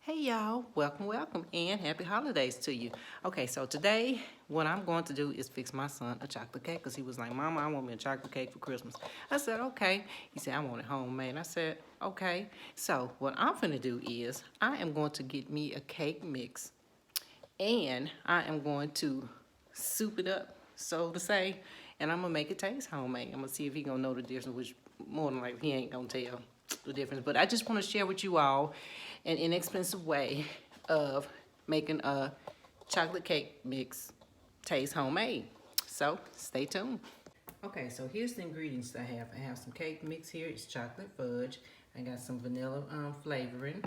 Hey y'all, welcome, and happy holidays to you. Okay, so today what I'm going to do is fix my son a chocolate cake because he was like, Mama, I want me a chocolate cake for Christmas. I said, okay. He said, I want it homemade. I said, okay. So what I'm finna do is I am going to get me a cake mix and I am going to soup it up, so to say, and I'm gonna make it taste homemade. I'm gonna see if he gonna know the difference, which more than likely he ain't gonna tell the difference. But I just want to share with you all an inexpensive way of making a chocolate cake mix taste homemade. So stay tuned. Okay, so here's the ingredients I have. I have some cake mix here. It's chocolate fudge. I got some vanilla flavoring.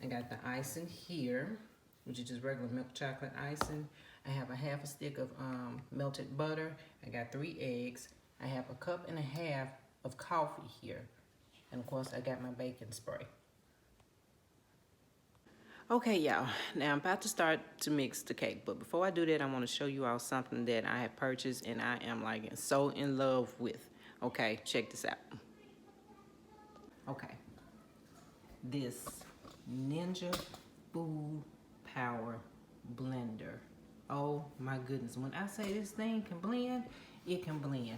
I got the icing here, which is just regular milk chocolate icing. I have a half a stick of melted butter. I got 3 eggs. I have a cup and a half of coffee here. And of course, I got my baking spray. Okay, y'all, now I'm about to start to mix the cake, but before I do that, I want to show you all something that I have purchased and I am like so in love with. Okay, check this out. Okay, this Ninja Food Power Blender. Oh my goodness, when I say this thing can blend, it can blend.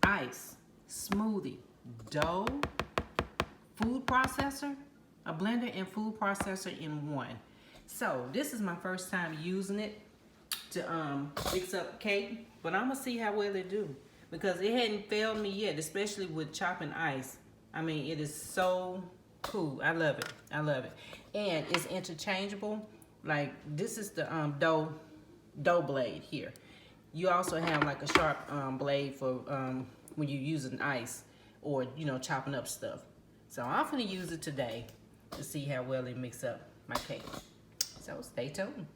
Ice, smoothie, dough, food processor, a blender and food processor in one. So this is my first time using it to fix up cake, but I'm gonna see how well it do because it hadn't failed me yet, especially with chopping ice. I mean, it is so cool. I love it. I love it. And it's interchangeable. Like this is the dough blade here. You also have like a sharp blade for when you're using ice or chopping up stuff. So I'm gonna use it today to see how well it mix up my cake. So stay tuned.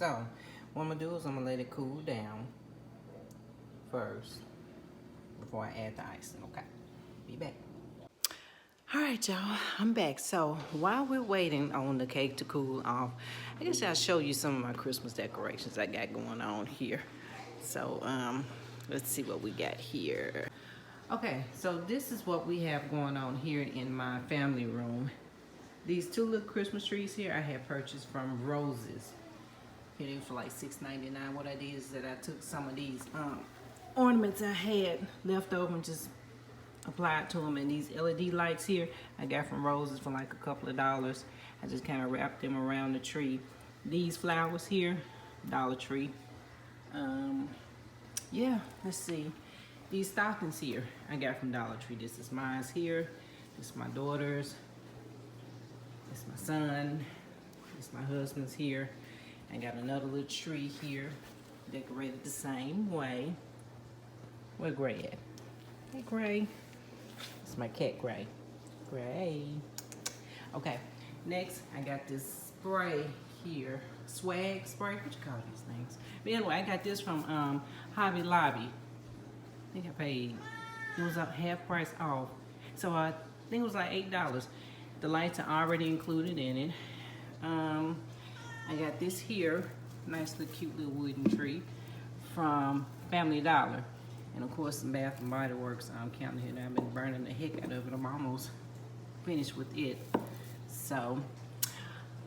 So, what I'm gonna do is I'm gonna let it cool down first before I add the icing, okay? Be back. All right, y'all, I'm back. So while we're waiting on the cake to cool off, I guess I'll show you some of my Christmas decorations I got going on here. So let's see what we got here. Okay, so this is what we have going on here in my family room. These two little Christmas trees here I had purchased from Roses. Here they were for like $6.99. What I did is that I took some of these ornaments I had left over and just applied to them, and these LED lights here I got from Roses for like a couple of dollars. I just kind of wrapped them around the tree. These flowers here, Dollar Tree. Yeah, let's see. These stockings here I got from Dollar Tree. This is mine's here. This is my daughter's. This is my son. This is my husband's here. I got another little tree here, decorated the same way. Where Gray at? Hey, Gray. It's my cat, Gray. Gray. Okay, next I got this spray here. Swag spray, what you call these things? But anyway, I got this from Hobby Lobby. I think I paid, it was up half price off. So I think it was like $8. The lights are already included in it. I got this here, nice little cute little wooden tree from Family Dollar. And of course, some Bath and Body Works. I'm counting here now. I've been burning the heck out of it. I'm almost finished with it. So,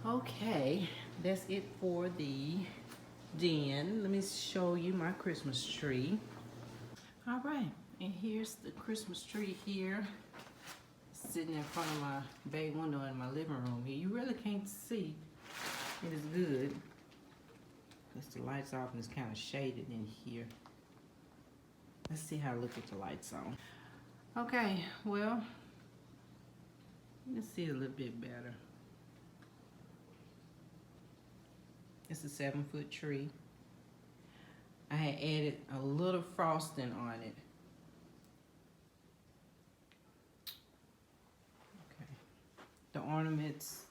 okay, that's it for the den. Let me show you my Christmas tree. All right, and here's the Christmas tree here, sitting in front of my bay window in my living room here. You really can't see. It is good because the lights off and it's kind of shaded in here. Let's see how I look with the lights on. Okay, well, let's see a little bit better. It's a 7-foot tree. I had added a little frosting on it. Okay. The ornaments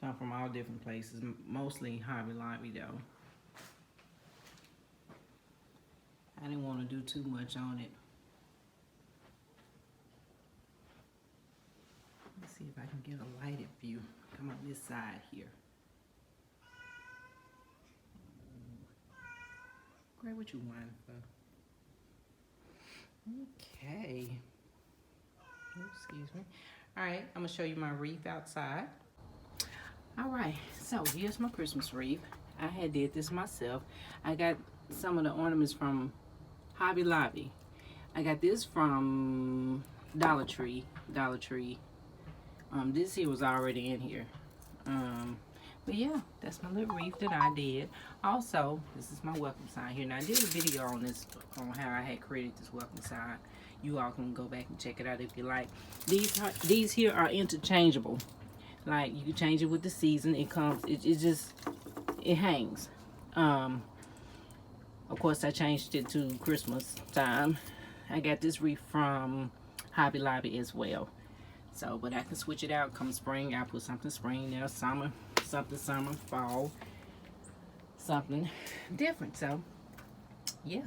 come from all different places, mostly Hobby Lobby though. I didn't want to do too much on it. Let's see if I can get a lighted view. Come up this side here. Great, what you whining for? Okay. Oops, excuse me. All right, I'm gonna show you my wreath outside. All right, so here's my Christmas wreath. I had did this myself. I got some of the ornaments from Hobby Lobby. I got this from Dollar Tree. This here was already in here. But yeah, that's my little wreath that I did. Also, this is my welcome sign here. Now I did a video on this, on how I had created this welcome sign. You all can go back and check it out if you like. These here are interchangeable. Like you can change it with the season. It comes, it hangs. Of course, I changed it to Christmas time. I got this wreath from Hobby Lobby as well. So, but I can switch it out come spring. I put something spring there, summer, something summer, fall, something different. So, yeah.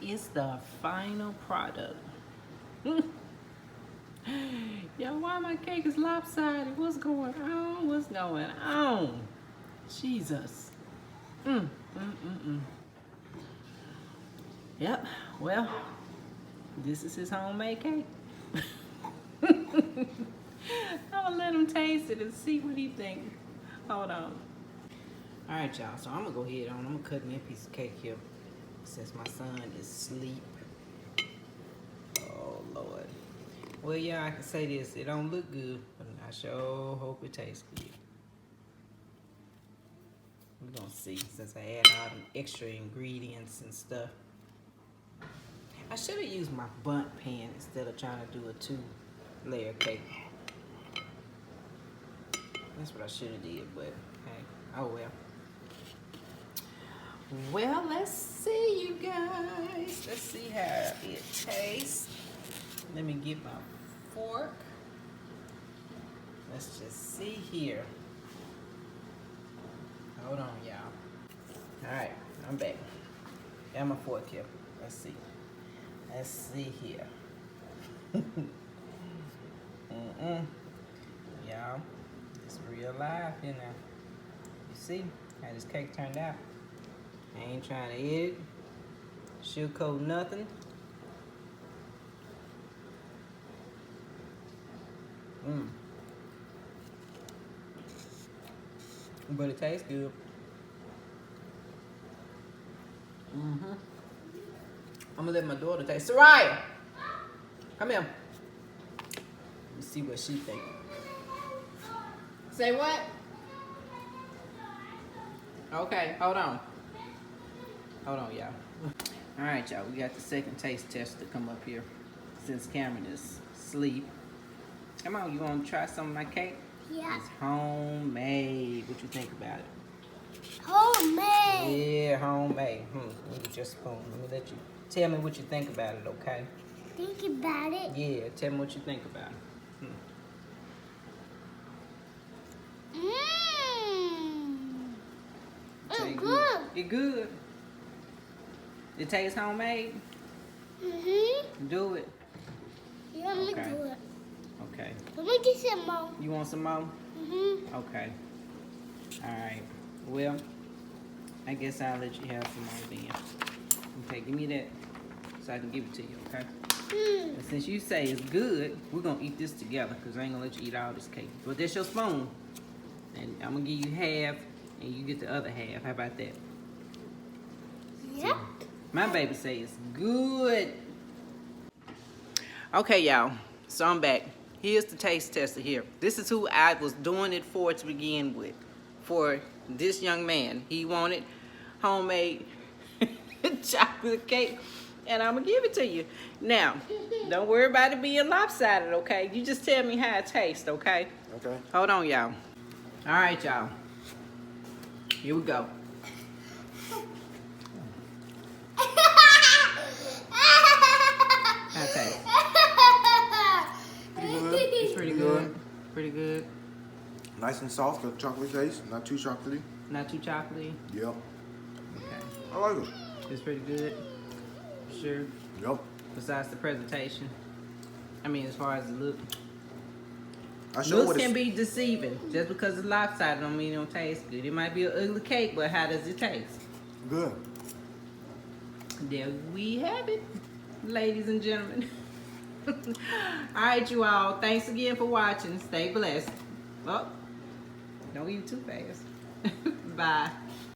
is the final product. Yo, why my cake is lopsided? What's going on? What's going on? Jesus. Yep, well, this is his homemade cake. I'm gonna let him taste it and see what he thinks. Hold on. All right, y'all, so I'm gonna go ahead on. I'm gonna cut me a piece of cake here since my son is asleep. Oh, Lord. Well, yeah, I can say this. It don't look good, but I sure hope it tastes good. We're gonna see since I add all the extra ingredients and stuff. I should have used my bundt pan instead of trying to do a 2-layer cake. That's what I should have did, but hey, oh well. Well, let's see, you guys. Let's see how it tastes. Let me get my fork. Let's just see here. Hold on, y'all. All right, I'm back. Got my fork here. Let's see. Let's see here. Y'all, it's real life here now. You see how this cake turned out? I ain't trying to eat it. Sugarcoat nothing. But it tastes good. I'm gonna let my daughter taste. Soraya, come here. Let me see what she thinks. Say what? Okay, hold on. Hold on, y'all. All right, y'all. We got the second taste test to come up here since Cameron is asleep. Come on, you want to try some of my cake? Yeah. It's homemade. What you think about it? Homemade. Yeah, homemade. Let me just spoon. Let me let you tell me what you think about it, okay? Think about it. Yeah, tell me what you think about it. It's good. It good. It tastes homemade. Do it. You want me to Okay. do it? Okay. Let me get some more. You want some more? Okay. All right. Well, I guess I'll let you have some more then. Okay, give me that so I can give it to you, okay? And since you say it's good, we're going to eat this together because I ain't going to let you eat all this cake. But that's your spoon. And I'm going to give you half and you get the other half. How about that? Yep. My baby say it's good. Okay, y'all. So I'm back. Here's the taste tester here. This is who I was doing it for to begin with. For this young man. He wanted homemade chocolate cake. And I'm going to give it to you. Now, don't worry about it being lopsided, okay? You just tell me how it tastes, okay? Okay. Hold on, y'all. All right, y'all. Here we go. How it taste? Pretty good. It's pretty good. Pretty good. Nice and soft, got chocolate taste, not too chocolatey. Not too chocolatey. Yep. Okay. I like it. It's pretty good. Sure. Yep. Besides the presentation. I mean, as far as the look. I sure Looks what can it's, be deceiving. Just because it's lopsided don't mean it don't taste good. It might be an ugly cake, but how does it taste? good. There we have it, ladies and gentlemen. All right, you all. Thanks again for watching. Stay blessed. Oh, don't eat too fast. Bye.